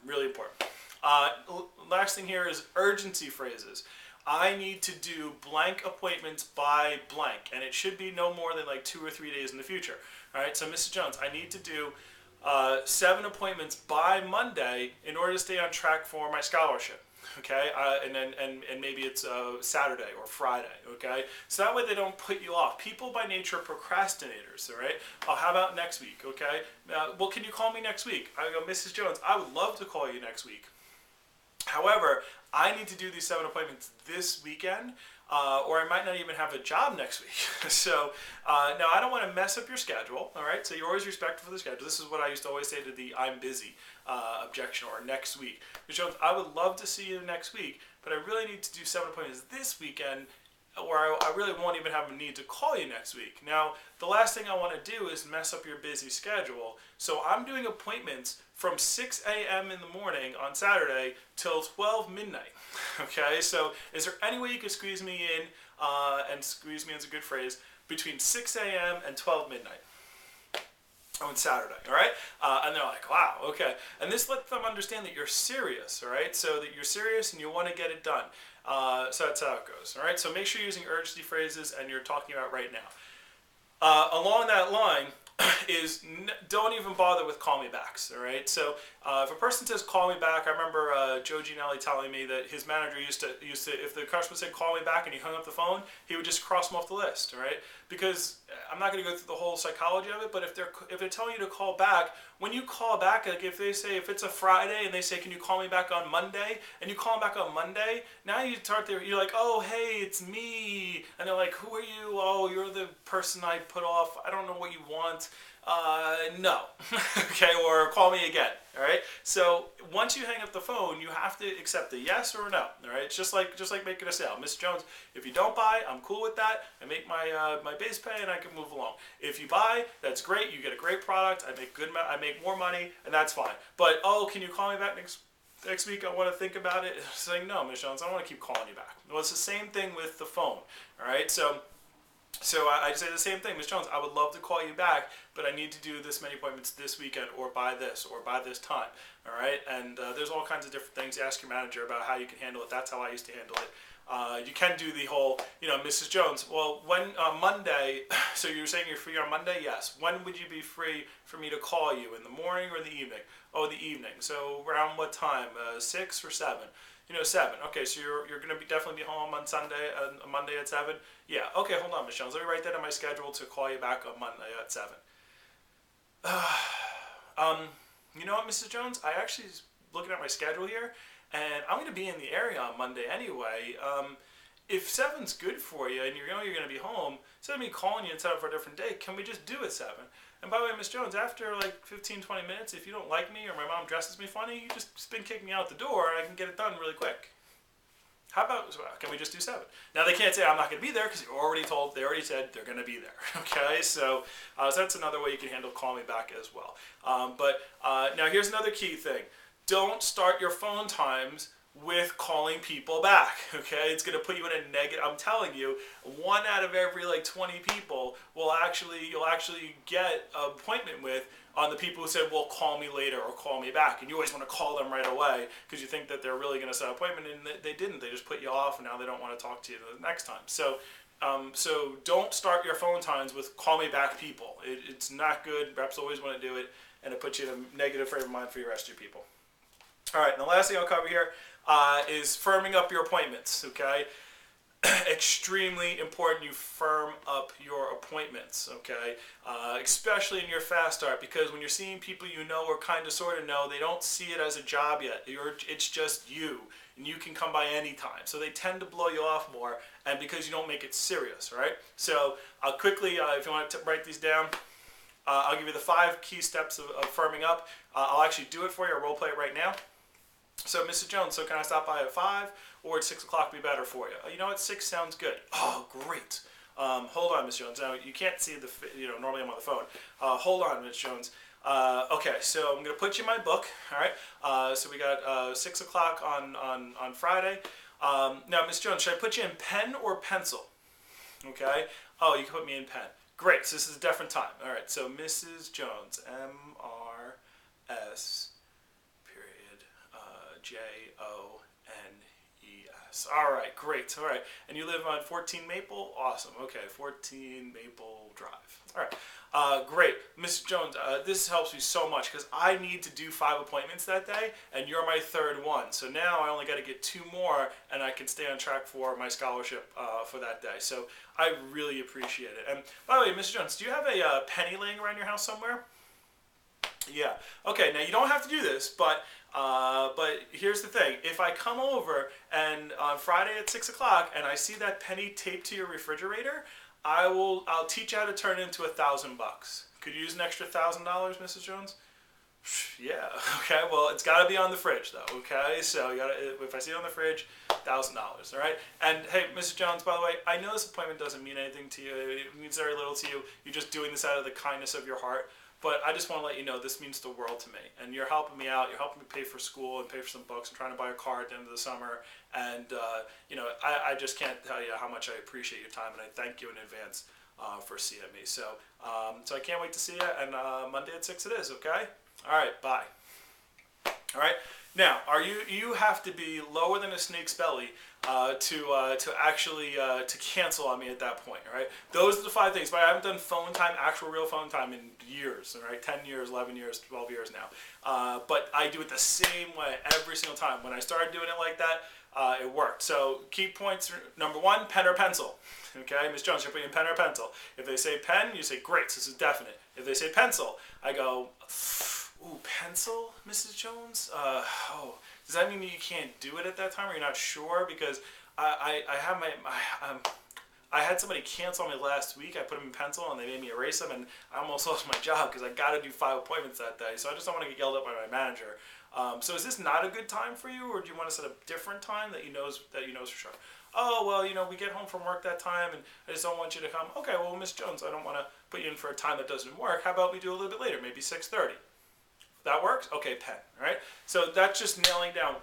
Really important. Last thing here is urgency phrases. I need to do blank appointments by blank, and it should be no more than like 2 or 3 days in the future. All right, so Mrs. Jones, I need to do 7 appointments by Monday in order to stay on track for my scholarship. Okay, and maybe it's Saturday or Friday. Okay, so that way they don't put you off. People by nature are procrastinators. All right. How about next week? Okay. Well, can you call me next week? I go, Mrs. Jones, I would love to call you next week. However, I need to do these 7 appointments this weekend, or I might not even have a job next week. So now I don't want to mess up your schedule, all right? So you're always respectful for the schedule. This is what I used to always say to the I'm busy objection, or next week. Which Jones, I would love to see you next week, but I really need to do 7 appointments this weekend, or I really won't even have a need to call you next week. Now, the last thing I want to do is mess up your busy schedule. So I'm doing appointments from 6 a.m. in the morning on Saturday till 12 midnight. Okay, so is there any way you could squeeze me in, and squeeze me in is a good phrase, between 6 a.m. and 12 midnight? On Saturday, all right? And they're like, wow, okay. And this lets them understand that you're serious, all right? So that you're serious and you want to get it done. So that's how it goes, all right? So make sure you're using urgency phrases and you're talking about right now. Along that line is don't even bother with call me backs, all right? So if a person says call me back, I remember Joe Ginelli telling me that his manager used to, if the customer said call me back and he hung up the phone, he would just cross them off the list, all right? Because I'm not going to go through the whole psychology of it, but if they're telling you to call back, when you call back, like if they say, if it's a Friday and they say, can you call me back on Monday? And you call them back on Monday, now you start there, you're like, oh, hey, it's me. And they're like, who are you? Oh, you're the person I put off. I don't know what you want. No. Okay, or call me again, all right? So once you hang up the phone, you have to accept a yes or a no, all right? It's just like making a sale. Miss Jones, if you don't buy, I'm cool with that. I make my my base pay and I can move along. If you buy, that's great. You get a great product. I make more money, and that's fine. But oh, can you call me back next week? I want to think about it. Saying no, Miss Jones, I don't want to keep calling you back. Well, it's the same thing with the phone, all right? So I say the same thing, Ms. Jones, I would love to call you back, but I need to do this many appointments this weekend or by this time, all right? And there's all kinds of different things. Ask your manager about how you can handle it. That's how I used to handle it. You can do the whole, Mrs. Jones, well, when Monday, so you're saying you're free on Monday? Yes. When would you be free for me to call you, in the morning or the evening? Oh, the evening. So around what time? 6 or 7? 7. Okay, so you're going to definitely be home on Monday at 7? Yeah, okay, hold on, Ms. Jones. Let me write that in my schedule to call you back on Monday at 7. You know what, Mrs. Jones? I actually was looking at my schedule here, and I'm going to be in the area on Monday anyway. If 7's good for you and you know you're going to be home, instead of me calling you and set up for a different day, can we just do it 7? And by the way, Miss Jones, after like 15, 20 minutes, if you don't like me or my mom dresses me funny, you just spin kick me out the door and I can get it done really quick. How about, can we just do 7? Now they can't say I'm not going to be there because they already said they're going to be there. Okay, so that's another way you can handle call me back as well. Now here's another key thing. Don't start your phone times with calling people back, okay? It's going to put you in a negative. I'm telling you, 1 out of every 20 people you'll actually get an appointment with on the people who said, well, call me later or call me back. And you always want to call them right away because you think that they're really going to set an appointment, and they didn't. They just put you off, and now they don't want to talk to you the next time. So don't start your phone times with call me back people. It's not good. Reps always want to do it, and it puts you in a negative frame of mind for your rest of your people. All right, and the last thing I'll cover here is firming up your appointments, okay? Extremely important you firm up your appointments, okay? Especially in your fast start, because when you're seeing people you know or kind of sort of know, they don't see it as a job yet. It's just you, and you can come by any time. So they tend to blow you off more, and because you don't make it serious, right? So I'll quickly, if you want to write these down, I'll give you the 5 key steps of firming up. I'll actually do it for you. I'll role play it right now. So, Mrs. Jones, so can I stop by at 5 or at 6 o'clock be better for you? You know what, 6 sounds good. Oh, great. Hold on, Miss Jones. Now, you can't see normally I'm on the phone. Hold on, Miss Jones. Okay, so I'm going to put you in my book, all right? So we got 6 o'clock on Friday. Now, Miss Jones, should I put you in pen or pencil? Okay. Oh, you can put me in pen. Great, so this is a different time. All right, so Mrs. Jones, M-R-S... Jones. All right, great. All right, and you live on 14 Maple? Awesome. Okay, 14 Maple Drive. All right. Great. Mr. Jones, this helps me so much because I need to do 5 appointments that day, and you're my third one. So now I only got to get 2 more, and I can stay on track for my scholarship for that day. So I really appreciate it. And by the way, Mr. Jones, do you have a penny laying around your house somewhere? Yeah. Okay, now you don't have to do this, but here's the thing. If I come over and on Friday at 6 o'clock and I see that penny taped to your refrigerator, I'll teach you how to turn it into $1,000. Could you use an extra $1,000, Mrs. Jones? Yeah. Okay. Well, it's got to be on the fridge, though. Okay. So you gotta, if I see it on the fridge, $1,000. All right. And hey, Mrs. Jones, by the way, I know this appointment doesn't mean anything to you. It means very little to you. You're just doing this out of the kindness of your heart. But I just want to let you know this means the world to me. And you're helping me out. You're helping me pay for school and pay for some books and trying to buy a car at the end of the summer. And, I just can't tell you how much I appreciate your time. And I thank you in advance for seeing me. So I can't wait to see you. And Monday at 6 it is, okay? All right, bye. All right. Now, you have to be lower than a snake's belly to actually to cancel on me at that point. All right. Those are the 5 things. But I haven't done phone time, actual real phone time, in years. All right, 10 years, 11 years, 12 years now. But I do it the same way every single time. When I started doing it like that, it worked. So key points: number 1, pen or pencil. Okay, Ms. Jones, you're putting pen or pencil. If they say pen, you say great. This is definite. If they say pencil, I go, ooh, pencil, Mrs. Jones? Does that mean you can't do it at that time, or you're not sure? Because I had somebody cancel on me last week. I put them in pencil, and they made me erase them, and I almost lost my job because I got to do 5 appointments that day. So I just don't want to get yelled at by my manager. So is this not a good time for you, or do you want to set a different time that you knows for sure? Oh, well, we get home from work that time, and I just don't want you to come. Okay, well, Miss Jones, I don't want to put you in for a time that doesn't work. How about we do a little bit later, maybe 6:30? That works? Okay, pen, all right? So that's just nailing down,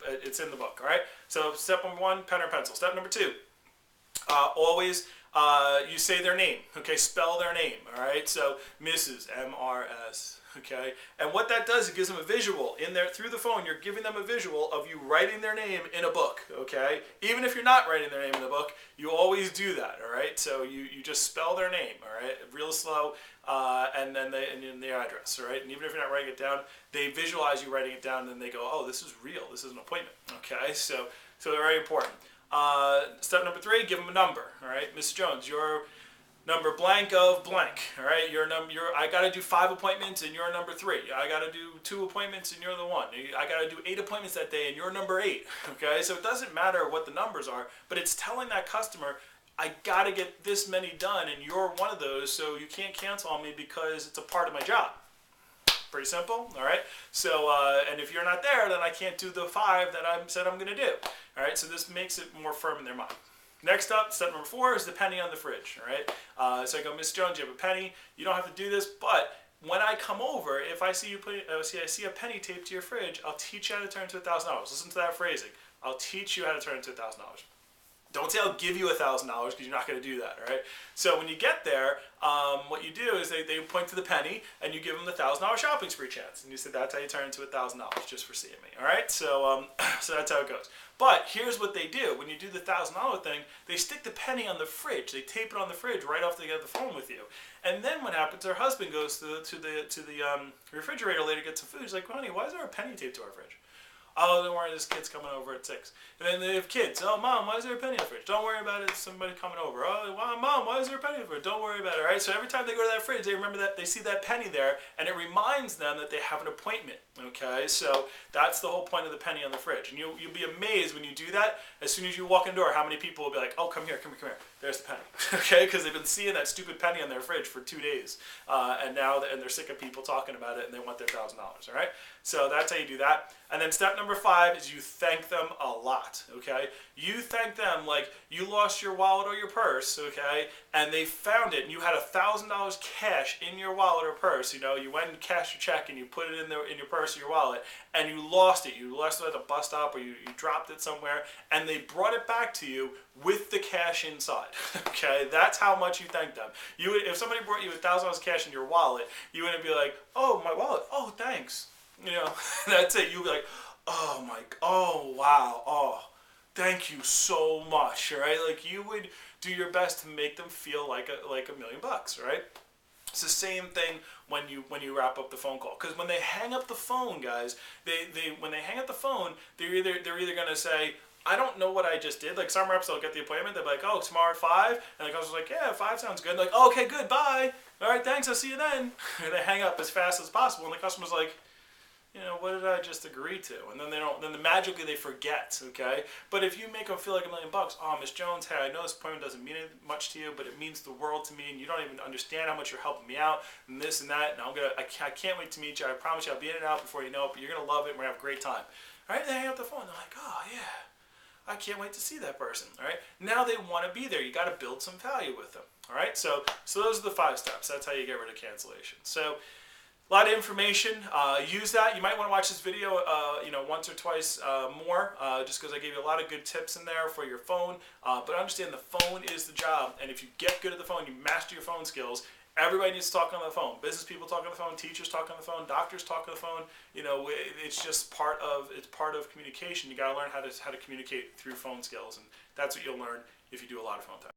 it's in the book, all right? So step number 1, pen or pencil. Step number 2, always you say their name, okay? Spell their name, all right? So Mrs. M-R-S, okay? And what that does, it gives them a visual in there through the phone. You're giving them a visual of you writing their name in a book, okay? Even if you're not writing their name in the book, you always do that, all right? So you just spell their name, all right? Real slow, and then the address, all right? And even if you're not writing it down, they visualize you writing it down, and then they go, oh, this is real. This is an appointment, okay? So they're very important. Step number 3, give them a number, all right? Miss Jones, your number blank of blank, all right? I got to do 5 appointments, and you're number 3. I got to do 2 appointments, and you're the 1. I got to do 8 appointments that day, and you're number 8, okay? So it doesn't matter what the numbers are, but it's telling that customer, I got to get this many done, and you're one of those, so you can't cancel on me because it's a part of my job. Pretty simple, all right? So, and if you're not there, then I can't do the 5 that I said I'm going to do, all right? So this makes it more firm in their mind. Next up, step number 4 is the penny on the fridge, all right? So I go, Miss Jones, you have a penny. You don't have to do this, but when I come over, if I see I see a penny taped to your fridge, I'll teach you how to turn it into $1,000. Listen to that phrasing. I'll teach you how to turn it into $1,000. Don't say I'll give you $1,000 because you're not going to do that, all right? So when you get there, what you do is they point to the penny and you give them the $1,000 shopping spree chance. And you say that's how you turn into $1,000 just for seeing me, all right? So so that's how it goes. But here's what they do. When you do the $1,000 thing, they stick the penny on the fridge. They tape it on the fridge right after they get the phone with you. And then what happens, her husband goes to the refrigerator later, gets some food. He's like, honey, why is there a penny taped to our fridge? Oh, don't worry, this kid's coming over at 6. And then they have kids. Oh, Mom, why is there a penny in the fridge? Don't worry about it, somebody coming over. Oh, Mom, why is there a penny in the fridge? Don't worry about it, all right? So every time they go to that fridge, they remember that, they see that penny there, and it reminds them that they have an appointment, okay? So that's the whole point of the penny on the fridge. And you'll be amazed when you do that, as soon as you walk in the door, how many people will be like, oh, come here. There's the penny, okay? Because they've been seeing that stupid penny on their fridge for 2 days, and now they're sick of people talking about it, and they want their $1,000, all right? So that's how you do that. And then step number 5 is you thank them a lot, okay? You thank them like you lost your wallet or your purse, okay? And they found it, and you had $1,000 cash in your wallet or purse. You know, you went and cashed your check, and you put it in your purse or your wallet, and you lost it. You lost it at a bus stop, or you dropped it somewhere, and they brought it back to you with the cash inside, okay? That's how much you thank them. If somebody brought you $1,000 cash in your wallet, you wouldn't be like, oh, my wallet, oh, thanks. You know, that's it. You'll be like, oh wow, oh, thank you so much, right? Like you would do your best to make them feel like a million bucks, right? It's the same thing when you wrap up the phone call. Because when they hang up the phone, guys, they when they hang up the phone, they're either gonna say, I don't know what I just did. Like some reps, they'll get the appointment. They'll be like, oh, tomorrow at 5, and the customer's like, yeah, 5 sounds good. Like, oh, okay, good, bye. All right, thanks. I'll see you then. And they hang up as fast as possible, and the customer's like, what did I just agree to? And then they don't. Then magically they forget. Okay. But if you make them feel like a million bucks, oh, Miss Jones, hey, I know this appointment doesn't mean much to you, but it means the world to me, and you don't even understand how much you're helping me out, and this and that. And I can't wait to meet you. I promise you, I'll be in and out before you know it. But you're gonna love it. And we're gonna have a great time. All right. They hang up the phone. They're like, oh yeah. I can't wait to see that person. All right. Now they want to be there. You got to build some value with them. All right. So those are the 5 steps. That's how you get rid of cancellation. So a lot of information. Use that. You might want to watch this video, once or twice more, just because I gave you a lot of good tips in there for your phone. But understand the phone is the job, and if you get good at the phone, you master your phone skills. Everybody needs to talk on the phone. Business people talk on the phone. Teachers talk on the phone. Doctors talk on the phone. It's just part of communication. You got to learn how to communicate through phone skills, and that's what you'll learn if you do a lot of phone time.